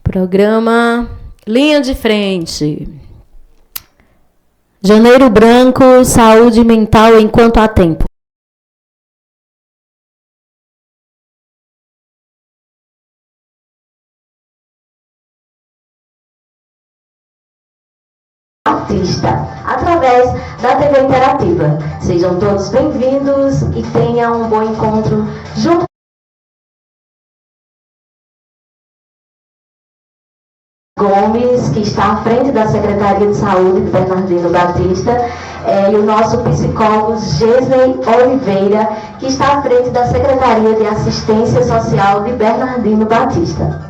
Programa Linha de Frente. Janeiro Branco, saúde mental enquanto há tempo. Através da TV Interativa. Sejam todos bem-vindos e tenham um bom encontro junto. Gomes, que está à frente da Secretaria de Saúde de Bernardino Batista, e o nosso psicólogo Gesley Oliveira, que está à frente da Secretaria de Assistência Social de Bernardino Batista.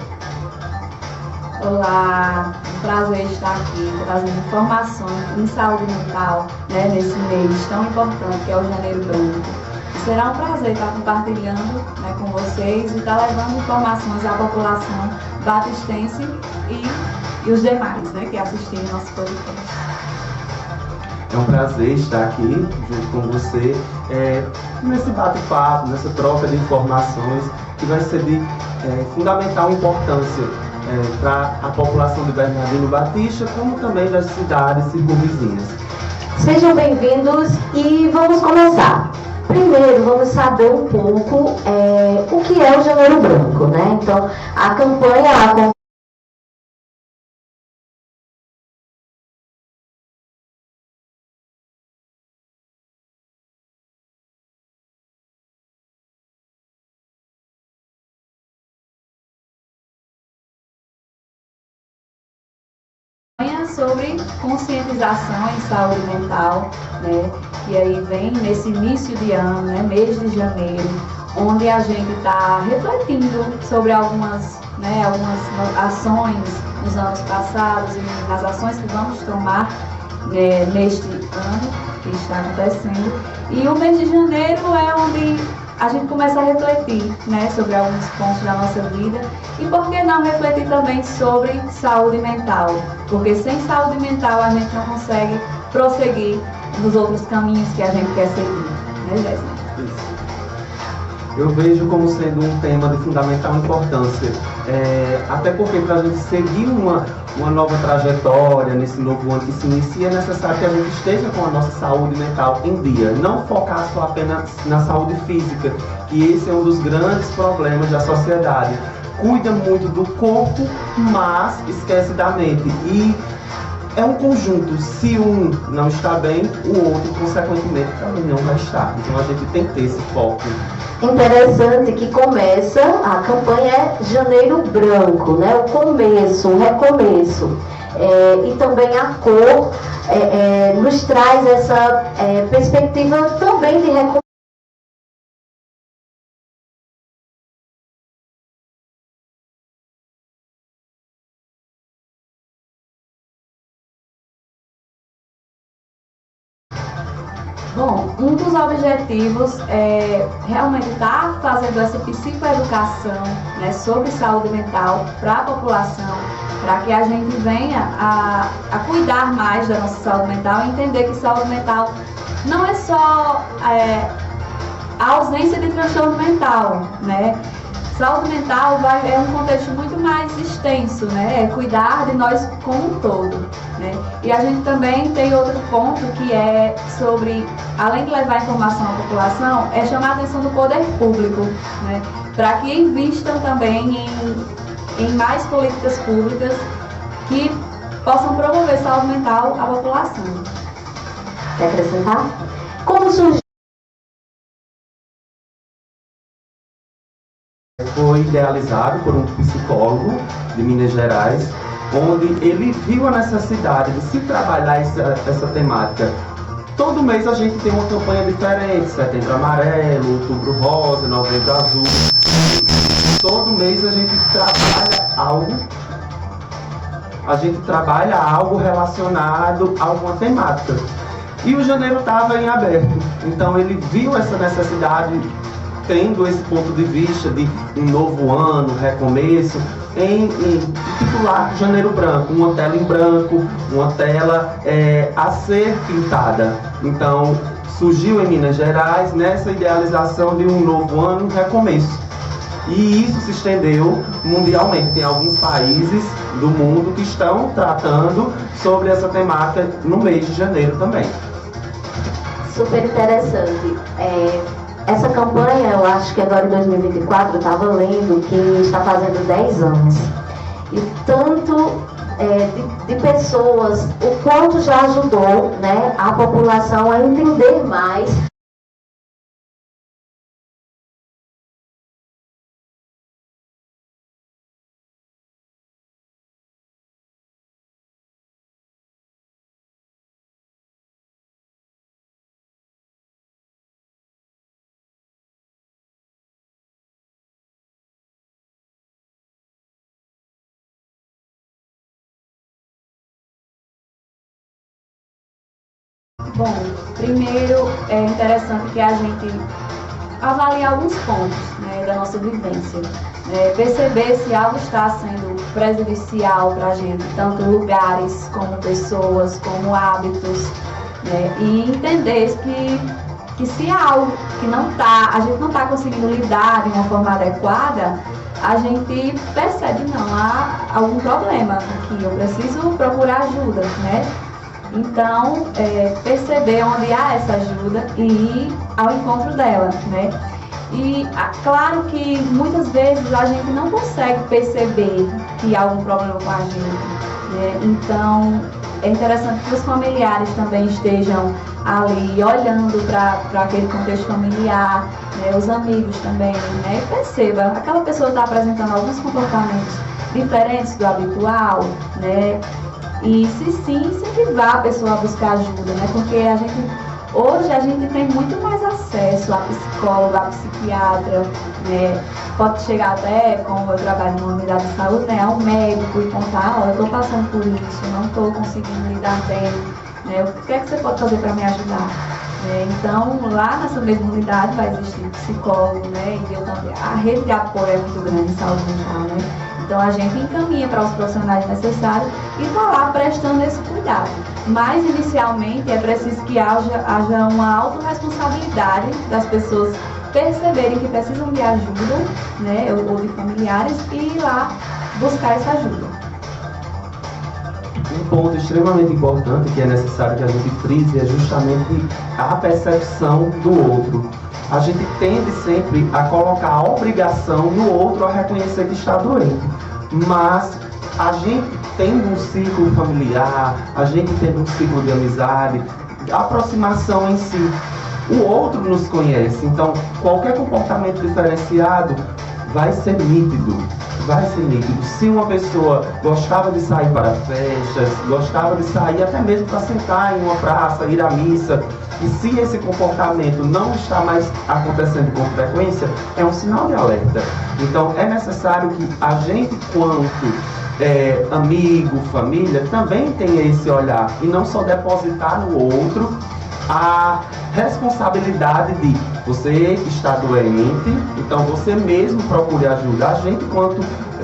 Olá, um prazer estar aqui trazendo informações em saúde mental, nesse mês tão importante que é o Janeiro Branco. Será um prazer estar compartilhando com vocês e estar levando informações à população batistense e os demais que assistirem nosso podcast. É um prazer estar aqui junto com você nesse bate-papo, nessa troca de informações que vai ser de fundamental importância para a população de Bernardino Batista, como também das cidades circunvizinhas. Sejam bem-vindos e vamos começar. Primeiro, vamos saber um pouco o que é o Janeiro Branco, Então, a campanha... sobre conscientização em saúde mental, que aí vem nesse início de ano, mês de janeiro, onde a gente está refletindo sobre algumas ações nos anos passados e nas ações que vamos tomar neste ano que está acontecendo. E o mês de janeiro é onde a gente começa a refletir sobre alguns pontos da nossa vida e por que não refletir também sobre saúde mental, porque sem saúde mental a gente não consegue prosseguir nos outros caminhos que a gente quer seguir, Jéssica? Isso. Eu vejo como sendo um tema de fundamental importância, até porque para a gente seguir uma nova trajetória nesse novo ano que se inicia, é necessário que a gente esteja com a nossa saúde mental em dia, não focar só apenas na saúde física, que esse é um dos grandes problemas da sociedade. Cuida muito do corpo, mas esquece da mente. E é um conjunto, se um não está bem, o outro, consequentemente, também não vai estar. Então a gente tem que ter esse foco. Interessante que começa, a campanha é Janeiro Branco, o começo, o recomeço. E também a cor nos traz essa perspectiva também de recomeço. Bom, um dos objetivos é realmente estar fazendo essa psicoeducação sobre saúde mental para a população, para que a gente venha a cuidar mais da nossa saúde mental e entender que saúde mental não é só a ausência de transtorno mental, Saúde mental é um contexto muito mais extenso, É cuidar de nós como um todo, E a gente também tem outro ponto que é sobre, além de levar informação à população, é chamar a atenção do poder público, Para que invistam também em mais políticas públicas que possam promover saúde mental à população. Quer acrescentar? Como surgiu? Foi idealizado por um psicólogo de Minas Gerais, onde ele viu a necessidade de se trabalhar essa temática. Todo mês a gente tem uma campanha diferente, Setembro Amarelo, Outubro Rosa, Novembro Azul. Todo mês a gente trabalha algo relacionado a alguma temática. E o janeiro estava em aberto, então ele viu essa necessidade, tendo esse ponto de vista de um novo ano, recomeço, em titular Janeiro Branco, uma tela em branco, uma tela a ser pintada. Então surgiu em Minas Gerais nessa idealização de um novo ano, recomeço. E isso se estendeu mundialmente. Tem alguns países do mundo que estão tratando sobre essa temática no mês de janeiro também. Super interessante. Essa campanha, eu acho que agora em 2024, eu estava lendo que está fazendo 10 anos. E tanto de pessoas, o quanto já ajudou, né, a população a entender mais. Bom, primeiro é interessante que a gente avalie alguns pontos, né, da nossa vivência. Perceber se algo está sendo prejudicial para a gente, tanto lugares como pessoas, como hábitos, né, e entender que se há algo que a gente não está conseguindo lidar de uma forma adequada, a gente percebe, não, há algum problema aqui, eu preciso procurar ajuda, né? Então, perceber onde há essa ajuda e ir ao encontro dela, né? E claro que muitas vezes a gente não consegue perceber que há algum problema com a gente, né? Então, é interessante que os familiares também estejam ali olhando para aquele contexto familiar, né? Os amigos também, né? E perceba, aquela pessoa está apresentando alguns comportamentos diferentes do habitual, né? E se sim, incentivar a pessoa a buscar ajuda, né? Porque hoje a gente tem muito mais acesso a psicólogo, a psiquiatra, né? Pode chegar até, como eu trabalho numa unidade de saúde, né, ao médico e contar, eu estou passando por isso, não estou conseguindo lidar bem, né? O que é que você pode fazer para me ajudar? Então, lá nessa mesma unidade vai existir psicólogo, né? E eu também, a rede de apoio é muito grande em saúde mental, né? Então a gente encaminha para os profissionais necessários e está lá prestando esse cuidado. Mas inicialmente é preciso que haja uma autorresponsabilidade das pessoas perceberem que precisam de ajuda, né, ou de familiares, e ir lá buscar essa ajuda. Um ponto extremamente importante que é necessário que a gente frise é justamente a percepção do outro. A gente tende sempre a colocar a obrigação no outro a reconhecer que está doente. Mas a gente tendo um ciclo familiar, a gente tendo um ciclo de amizade, a aproximação em si, o outro nos conhece. Então, qualquer comportamento diferenciado vai ser nítido. Vai ser nítido. Se uma pessoa gostava de sair para festas, gostava de sair até mesmo para sentar em uma praça, ir à missa, e se esse comportamento não está mais acontecendo com frequência, é um sinal de alerta. Então, é necessário que a gente, quanto amigo, família, também tenha esse olhar e não só depositar no outro a responsabilidade de você está doente, então você mesmo procure ajuda. A gente, quanto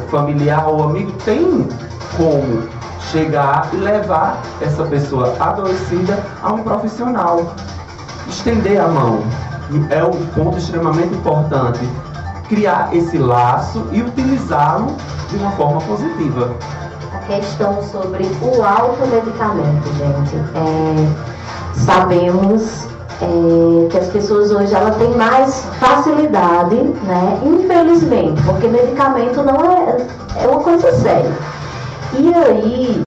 familiar ou amigo, tem como chegar e levar essa pessoa adoecida a um profissional. Estender a mão é um ponto extremamente importante. Criar esse laço e utilizá-lo de uma forma positiva. A questão sobre o automedicamento, gente. Sabemos que as pessoas hoje têm mais facilidade, né? Infelizmente, porque medicamento não é uma coisa séria. E aí,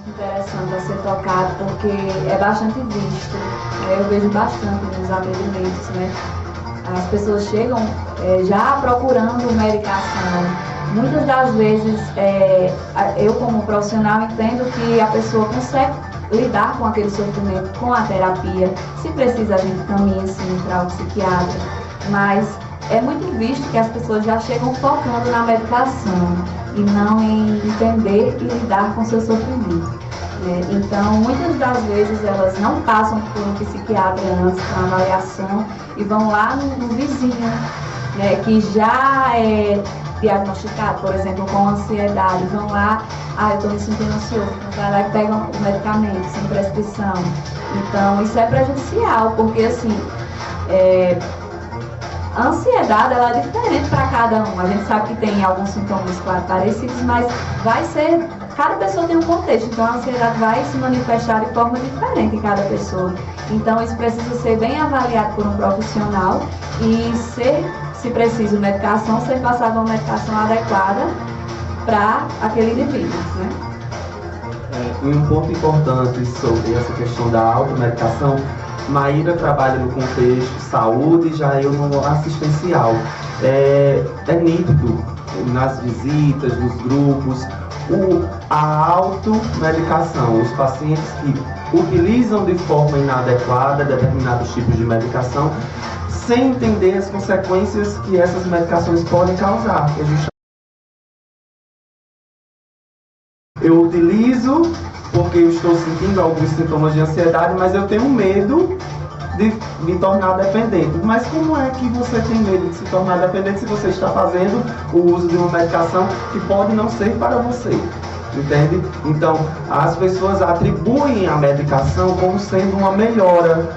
interessante a ser tocado, porque é bastante visto, né? Eu vejo bastante nos atendimentos, né? As pessoas chegam já procurando medicação. Muitas das vezes, eu como profissional entendo que a pessoa consegue lidar com aquele sofrimento com a terapia. Se precisa, a gente caminha sim para o psiquiatra, mas é muito visto que as pessoas já chegam focando na medicação e não em entender e lidar com seu sofrimento. Então, muitas das vezes elas não passam por um psiquiatra antes para avaliação e vão lá no vizinho, que já é diagnosticado, por exemplo, com ansiedade, vão lá, eu estou me sentindo ansioso, vai lá e pegam o medicamento sem prescrição. Então, isso é prejudicial, porque assim, a ansiedade ela é diferente para cada um. A gente sabe que tem alguns sintomas, claro, parecidos, mas cada pessoa tem um contexto, então a ansiedade vai se manifestar de forma diferente em cada pessoa. Então isso precisa ser bem avaliado por um profissional e se preciso medicação, ser passada uma medicação adequada para aquele indivíduo, né? Um ponto importante sobre essa questão da automedicação, Maíra trabalha no contexto saúde, já eu no assistencial. É nítido nas visitas, nos grupos, a automedicação, os pacientes que utilizam de forma inadequada determinados tipos de medicação, sem entender as consequências que essas medicações podem causar. Eu utilizo porque eu estou sentindo alguns sintomas de ansiedade, mas eu tenho medo de me tornar dependente. Mas como é que você tem medo de se tornar dependente se você está fazendo o uso de uma medicação que pode não ser para você? Entende? Então, as pessoas atribuem a medicação como sendo uma melhora.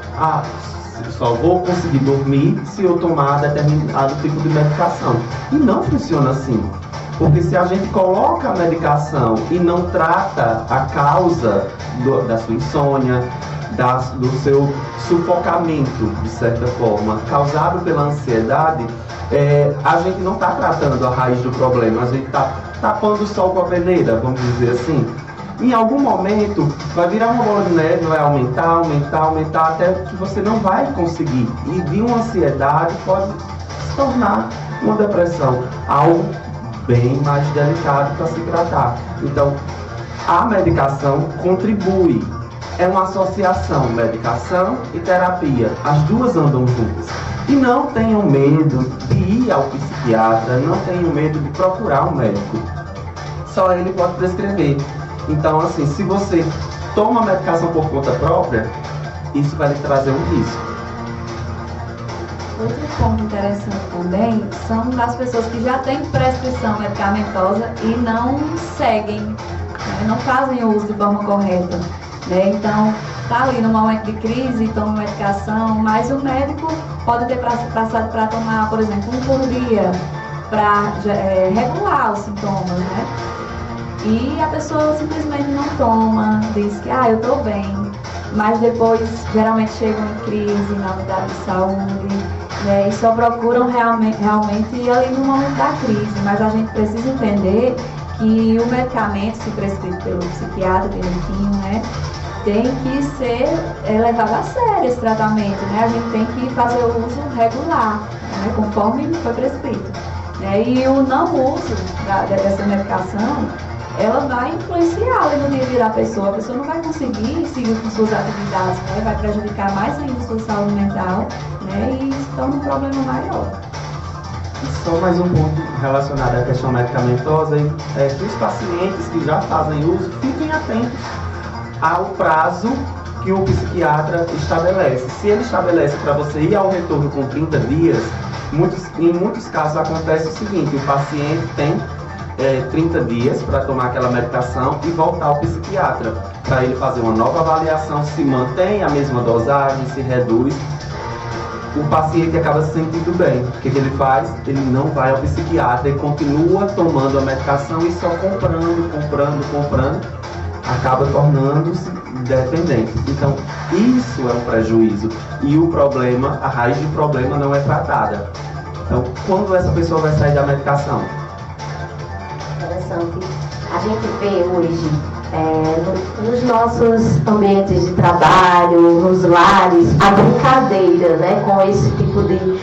Só vou conseguir dormir se eu tomar determinado tipo de medicação. E não funciona assim. Porque se a gente coloca a medicação e não trata a causa da sua insônia, do seu sufocamento, de certa forma, causado pela ansiedade, a gente não está tratando a raiz do problema, a gente está tapando o sol com a peneira, vamos dizer assim. Em algum momento vai virar uma bola de neve, vai aumentar, até que você não vai conseguir. E de uma ansiedade pode se tornar uma depressão, algo bem mais delicado para se tratar. Então, a medicação contribui. É uma associação, medicação e terapia. As duas andam juntas. E não tenham medo de ir ao psiquiatra, não tenham medo de procurar um médico. Só ele pode prescrever. Então, assim, se você toma a medicação por conta própria, isso vai lhe trazer um risco. Outro ponto interessante também são das pessoas que já têm prescrição medicamentosa e não seguem, não fazem o uso de forma correta. Então, está ali no momento de crise, toma medicação, mas o médico pode ter passado para tomar, por exemplo, um por dia, para regular os sintomas, né? E a pessoa simplesmente não toma, diz que, eu estou bem, mas depois geralmente chegam em crise na unidade de saúde, e só procuram realmente ali no momento da crise. Mas a gente precisa entender que o medicamento, se prescrito pelo psiquiatra direitinho, tem que ser levado a sério esse tratamento, A gente tem que fazer o uso regular, conforme foi prescrito. E o não uso dessa medicação, ela vai influenciar ali no dia a dia da pessoa. A pessoa não vai conseguir seguir com suas atividades, vai prejudicar mais ainda a sua saúde mental, e isso torna um problema maior. Só mais um ponto relacionado à questão medicamentosa, que os pacientes que já fazem uso fiquem atentos ao prazo que o psiquiatra estabelece. Se ele estabelece para você ir ao retorno com 30 dias, em muitos casos acontece o seguinte: o paciente tem 30 dias para tomar aquela medicação e voltar ao psiquiatra, para ele fazer uma nova avaliação, se mantém a mesma dosagem, se reduz. O paciente acaba se sentindo bem. O que ele faz? Ele não vai ao psiquiatra e continua tomando a medicação e só comprando, acaba tornando-se dependente. Então, isso é um prejuízo. E o problema, a raiz do problema não é tratada. Então, quando essa pessoa vai sair da medicação? Interessante. A gente vê hoje, nos nossos ambientes de trabalho, nos lares, a brincadeira, com esse tipo de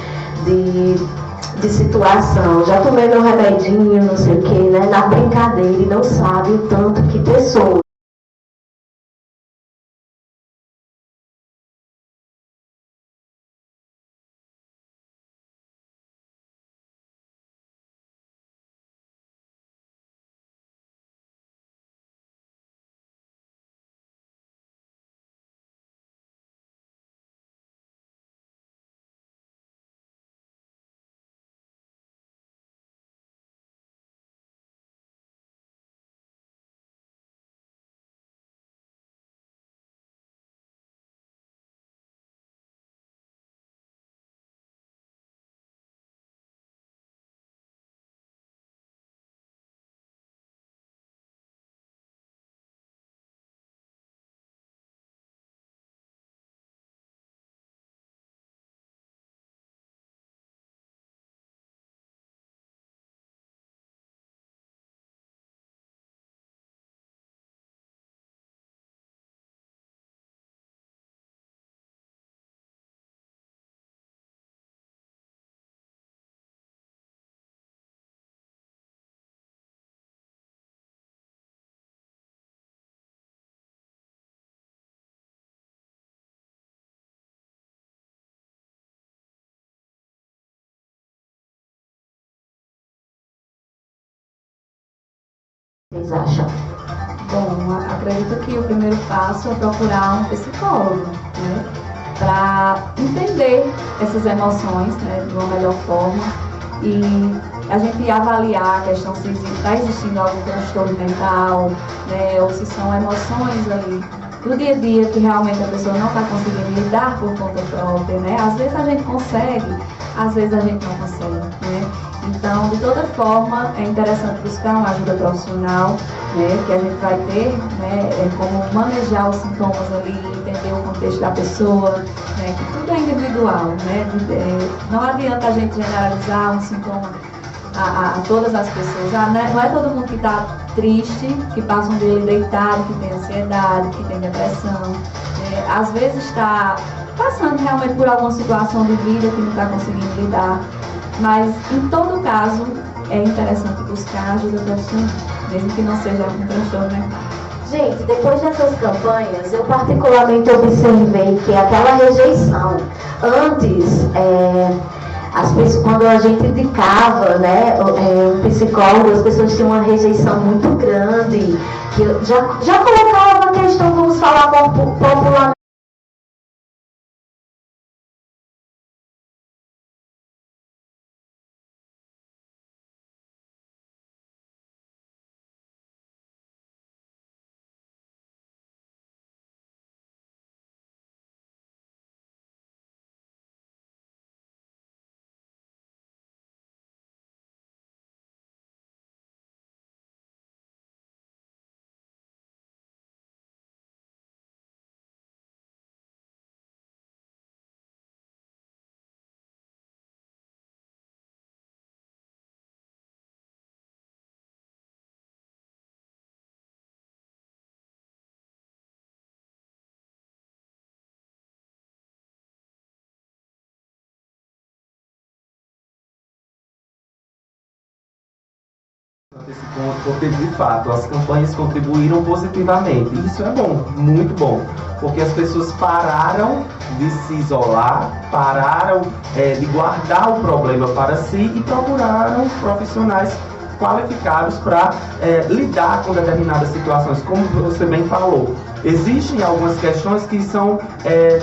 situação. Já tomei meu remedinho, não sei o quê, na brincadeira, e não sabe o tanto que pessoas Vocês acham? Bom, acredito que o primeiro passo é procurar um psicólogo, né? Para entender essas emoções, né, de uma melhor forma e a gente avaliar a questão se está existindo algum transtorno mental, né, ou se são emoções ali do dia a dia que realmente a pessoa não está conseguindo lidar por conta própria, né? Às vezes a gente consegue, às vezes a gente não consegue, né? Então, de toda forma, é interessante buscar uma ajuda profissional, né, que a gente vai ter, né, como manejar os sintomas ali, entender o contexto da pessoa, né, que tudo é individual, né? Não adianta a gente generalizar um sintoma a todas as pessoas. Não é todo mundo que está triste, que passa um dia deitado, que tem ansiedade, que tem depressão. Às vezes está passando realmente por alguma situação de vida que não está conseguindo lidar. Mas, em todo caso, é interessante buscar ajuda profissional, mesmo que não seja um transtorno mental. Gente, depois dessas campanhas, eu particularmente observei que aquela rejeição, antes, as pessoas, quando a gente indicava, né, um psicólogo, as pessoas tinham uma rejeição muito grande, que já colocava a questão, vamos falar popularmente, esse ponto, porque de fato as campanhas contribuíram positivamente. Isso é bom, muito bom, porque as pessoas pararam de se isolar, pararam de guardar o problema para si e procuraram profissionais qualificados para lidar com determinadas situações, como você bem falou. Existem algumas questões que são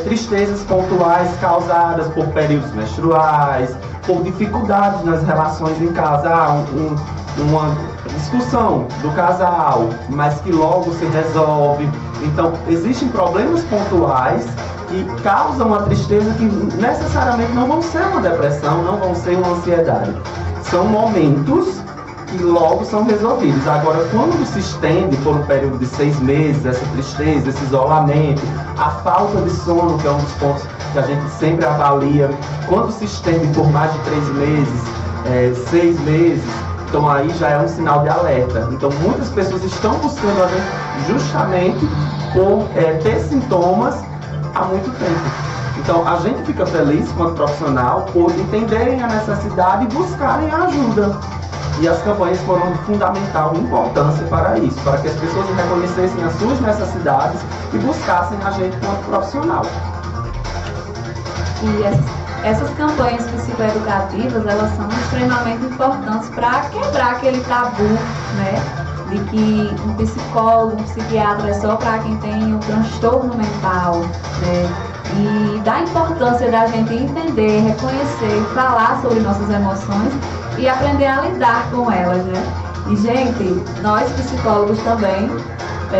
tristezas pontuais causadas por períodos menstruais, por dificuldades nas relações em casa, uma discussão do casal, mas que logo se resolve. Então, existem problemas pontuais que causam uma tristeza que necessariamente não vão ser uma depressão, não vão ser uma ansiedade. São momentos que logo são resolvidos. Agora, quando se estende por um período de 6 meses, essa tristeza, esse isolamento, a falta de sono, que é um dos pontos que a gente sempre avalia, quando se estende por mais de 3 meses, 6 meses, então aí já é um sinal de alerta. Então muitas pessoas estão buscando a gente justamente por ter sintomas há muito tempo. Então a gente fica feliz quanto profissional por entenderem a necessidade e buscarem a ajuda. E as campanhas foram de fundamental importância para isso, para que as pessoas reconhecessem as suas necessidades e buscassem a gente quanto profissional. E essas campanhas psicoeducativas, elas são extremamente importantes para quebrar aquele tabu, né, de que um psicólogo, um psiquiatra é só para quem tem um transtorno mental, né, e da importância da gente entender, reconhecer, falar sobre nossas emoções e aprender a lidar com elas, né. E, gente, nós psicólogos também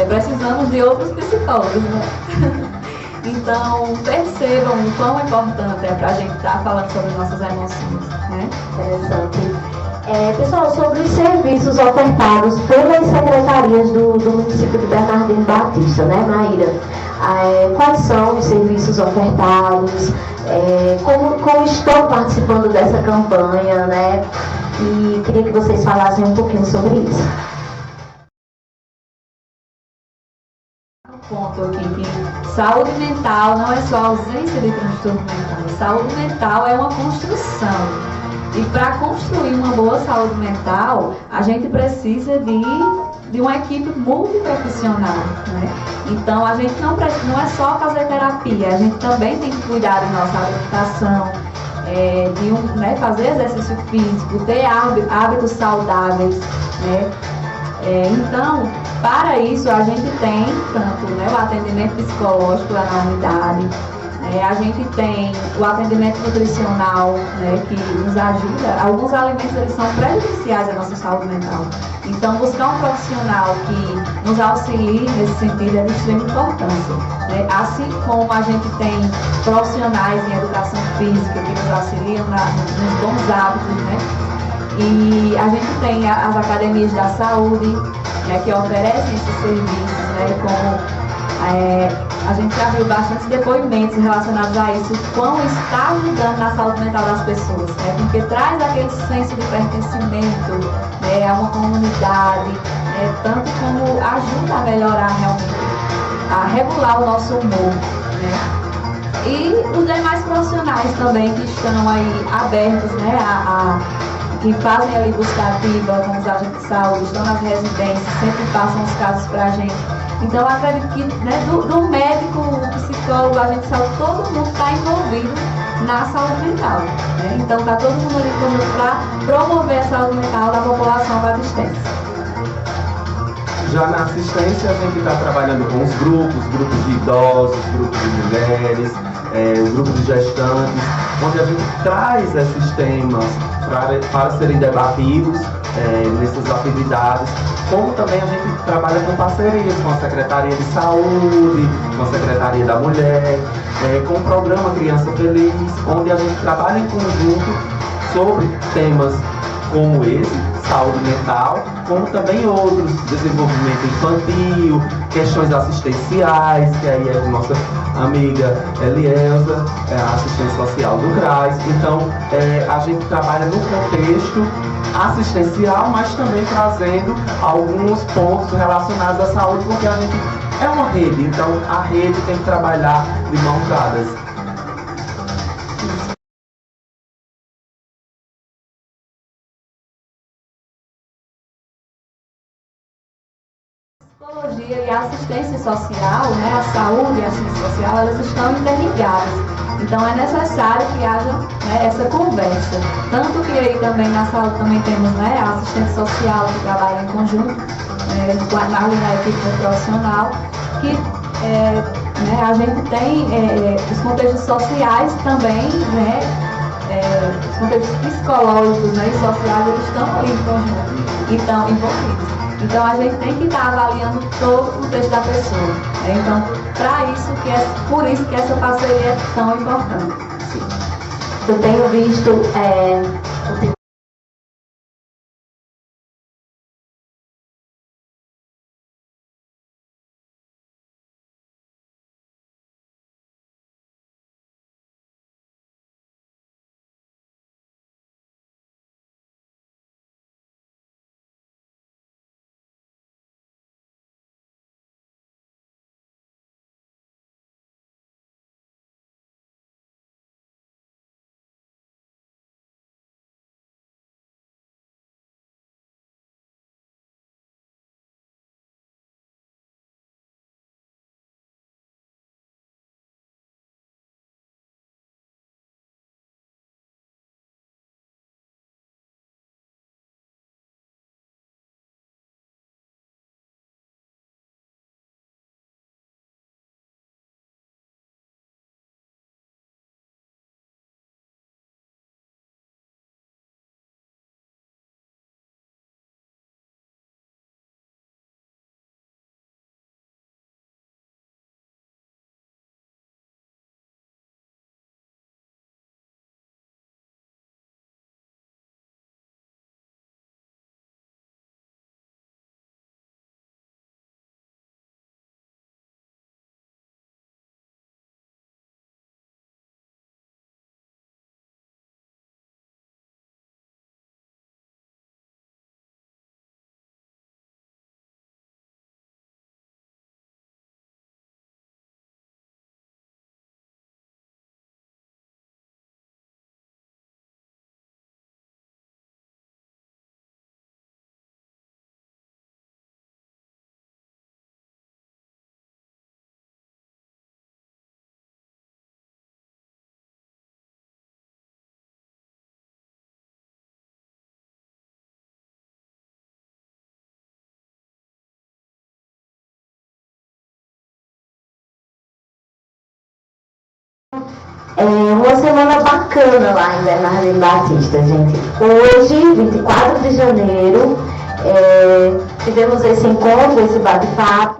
precisamos de outros psicólogos, né. Então, percebam o quão importante é para a gente estar falando sobre nossas emoções, né? Interessante. Pessoal, sobre os serviços ofertados pelas secretarias do município de Bernardino Batista, né, Maíra? Quais são os serviços ofertados? Como estão participando dessa campanha, né? E queria que vocês falassem um pouquinho sobre isso. Ponto aqui que saúde mental não é só ausência de transtorno mental. Saúde mental é uma construção. E para construir uma boa saúde mental, a gente precisa de uma equipe multiprofissional, né? Então a gente não é só fazer terapia, a gente também tem que cuidar da nossa alimentação, fazer exercício físico, ter hábitos saudáveis, né? Então, para isso, a gente tem tanto, né, o atendimento psicológico lá na unidade, a gente tem o atendimento nutricional, né, que nos ajuda. Alguns alimentos eles são prejudiciais à nossa saúde mental. Então, buscar um profissional que nos auxilie nesse sentido é de extrema importância. Né? Assim como a gente tem profissionais em educação física que nos auxiliam nos bons hábitos, né? E a gente tem as academias da saúde, né, que oferecem esses serviços, né, como a gente já viu bastante depoimentos relacionados a isso, quão está ajudando na saúde mental das pessoas, né, porque traz aquele senso de pertencimento, né, a uma comunidade, né, tanto como ajuda a melhorar realmente, a regular o nosso humor, né. E os demais profissionais também que estão aí abertos, né, que fazem ali busca ativa, como os agentes de saúde, estão nas residências, sempre passam os casos para a gente. Então, eu acredito que, né, do médico, o psicólogo, o agente de saúde, todo mundo está envolvido na saúde mental. Né? Então, está todo mundo ali para promover a saúde mental da população para assistência. Já na assistência, a gente está trabalhando com os grupos de idosos, grupos de mulheres, os grupos de gestantes, onde a gente traz esses temas para serem debatidos nessas atividades, como também a gente trabalha com parcerias com a Secretaria de Saúde, com a Secretaria da Mulher, com o programa Criança Feliz, onde a gente trabalha em conjunto sobre temas como esse, saúde mental, como também outros, desenvolvimento infantil, questões assistenciais, que aí é a nossa amiga Elielza, a assistente social do CRAS. Então, a gente trabalha no contexto assistencial, mas também trazendo alguns pontos relacionados à saúde, porque a gente é uma rede, então a rede tem que trabalhar de mãos dadas. A psicologia e a assistência social, né, a saúde e a assistência social, elas estão interligadas. Então é necessário que haja, né, essa conversa. Tanto que aí também na saúde também temos, né, a assistente social que trabalha em conjunto, na equipe profissional, que né, a gente tem os contextos sociais também, né, os contextos psicológicos, né, e sociais, eles estão ali em conjunto e estão envolvidos. Então a gente tem que estar avaliando todo o contexto da pessoa. Né? Então, por isso que essa parceria é tão importante. Eu tenho visto Uma semana bacana lá em Bernardino Batista, gente. Hoje, 24 de janeiro, tivemos esse encontro, esse bate-papo.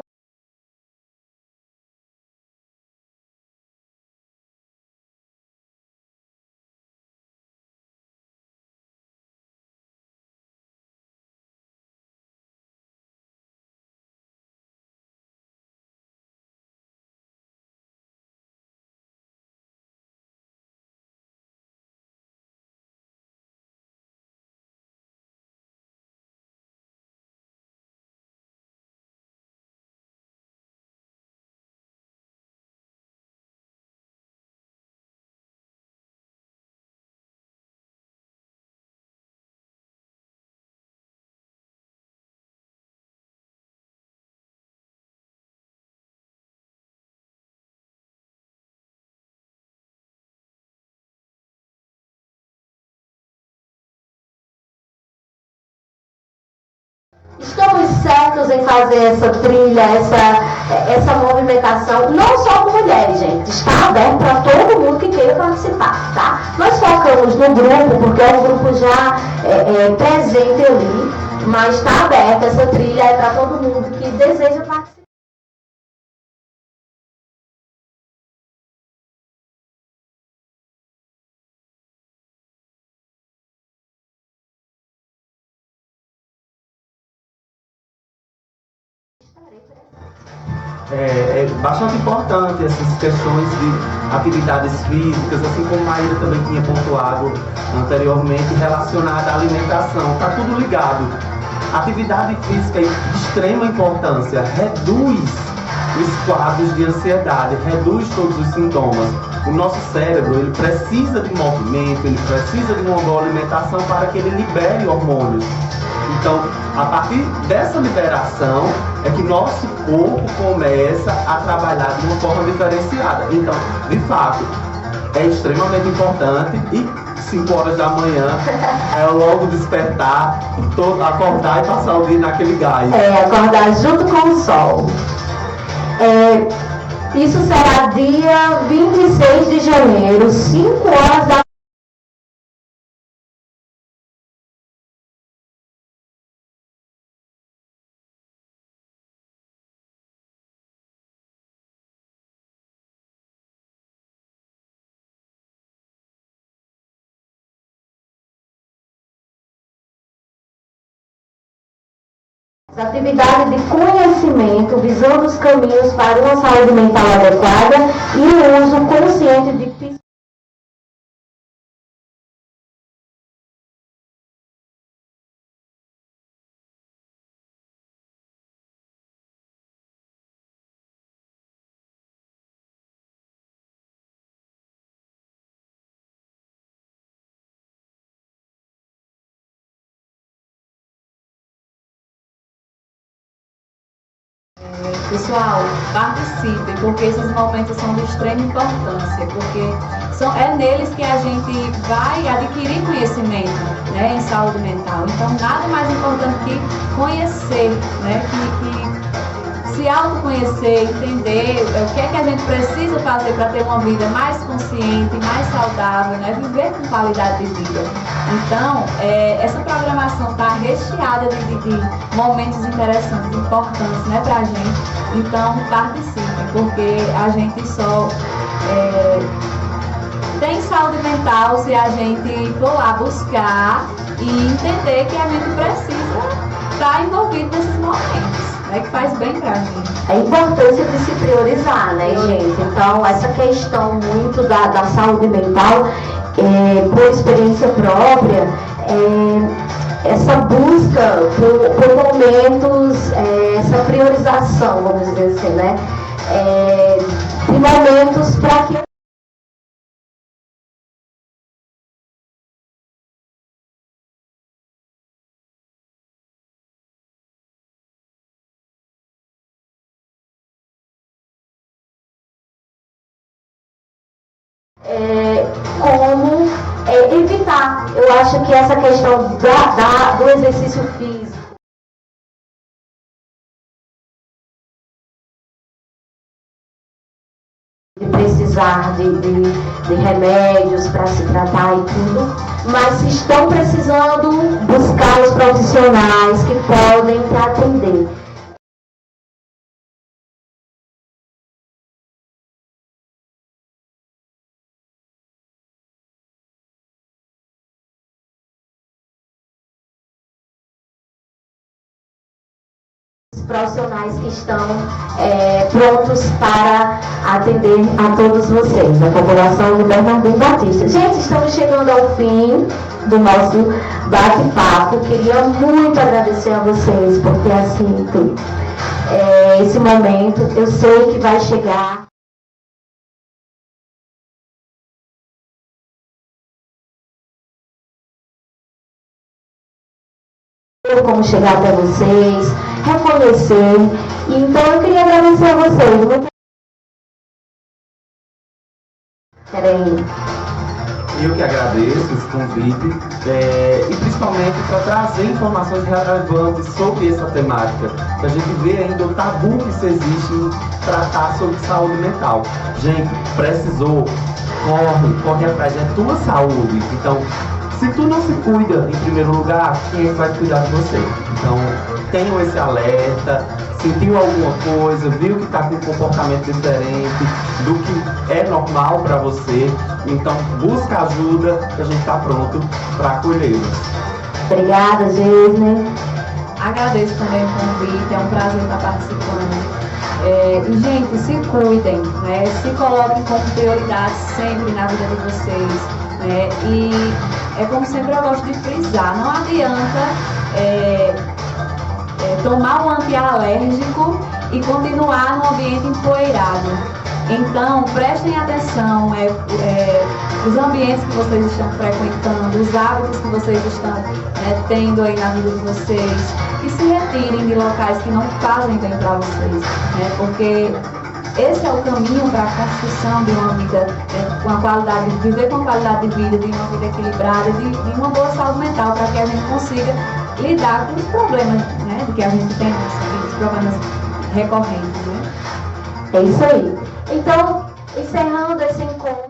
Estamos certos em fazer essa trilha, essa movimentação, não só com mulheres, gente. Está aberto para todo mundo que queira participar, tá? Nós focamos no grupo, porque é um grupo já presente ali, mas está aberta essa trilha para todo mundo que deseja participar. É bastante importante essas questões de atividades físicas, assim como a Maíra também tinha pontuado anteriormente, relacionada à alimentação. Está tudo ligado. Atividade física é de extrema importância, reduz os quadros de ansiedade, reduz todos os sintomas. O nosso cérebro, ele precisa de movimento, ele precisa de uma boa alimentação para que ele libere hormônios. Então, a partir dessa liberação é que nosso corpo começa a trabalhar de uma forma diferenciada. Então, de fato, é extremamente importante e 5 horas da manhã é logo despertar, acordar e passar o dia naquele gás. Acordar junto com o sol. Isso será dia 26 de janeiro, 5 horas da atividade de conhecimento, visando os caminhos para uma saúde mental adequada e o uso consciente de Pessoal, participem, porque esses momentos são de extrema importância, porque é neles que a gente vai adquirir conhecimento, né, em saúde mental. Então, nada mais importante que conhecer, né, que se autoconhecer, entender o que é que a gente precisa fazer para ter uma vida mais consciente, mais saudável, né, viver com qualidade de vida. Então, essa programação está recheada de momentos interessantes, importantes, né, para a gente. Então, participem, porque a gente só tem saúde mental se a gente for lá buscar e entender que a gente precisa estar envolvido nesses momentos, né, que faz bem pra gente. A importância de se priorizar, né, gente? Então, essa questão muito da saúde mental, por experiência própria, essa busca por momentos, essa priorização, vamos dizer assim, né? De momentos para que como evitar. Eu acho que essa questão do exercício físico, de precisar precisar de remédios para se tratar e tudo, mas se estão precisando buscar os profissionais que podem te atender. Profissionais que estão prontos para atender a todos vocês, a população de Bernardino Batista. Gente, estamos chegando ao fim do nosso bate-papo. Queria muito agradecer a vocês por ter aceito esse momento. Eu sei que vai chegar. Como chegar até vocês, reconhecer. Então eu queria agradecer a vocês. Peraí. Eu que agradeço esse convite e principalmente para trazer informações relevantes sobre essa temática, que a gente vê ainda o tabu que se existe em tratar sobre saúde mental. Gente, precisou, corre atrás da tua saúde. Então, se tu não se cuida, em primeiro lugar, quem é que vai cuidar de você? Então, tenham esse alerta, sentiu alguma coisa, viu que está com um comportamento diferente do que é normal para você, então busca ajuda, que a gente está pronto para acolhê-los. Obrigada, Gisne. Agradeço também o convite, é um prazer estar participando. E, gente, se cuidem, né? Se coloquem como prioridade sempre na vida de vocês. Né? E é como sempre eu gosto de frisar, não adianta tomar um antialérgico e continuar no ambiente empoeirado. Então, prestem atenção os ambientes que vocês estão frequentando, os hábitos que vocês estão tendo aí na vida de vocês, e se retirem de locais que não fazem bem para vocês, né? Porque esse é o caminho para a construção de uma vida com a qualidade de viver com qualidade de vida, de uma vida equilibrada, de uma boa saúde mental, para que a gente consiga lidar com os problemas, né, que a gente tem nessa vida, os problemas recorrentes, né? É isso aí. Então, encerrando esse encontro.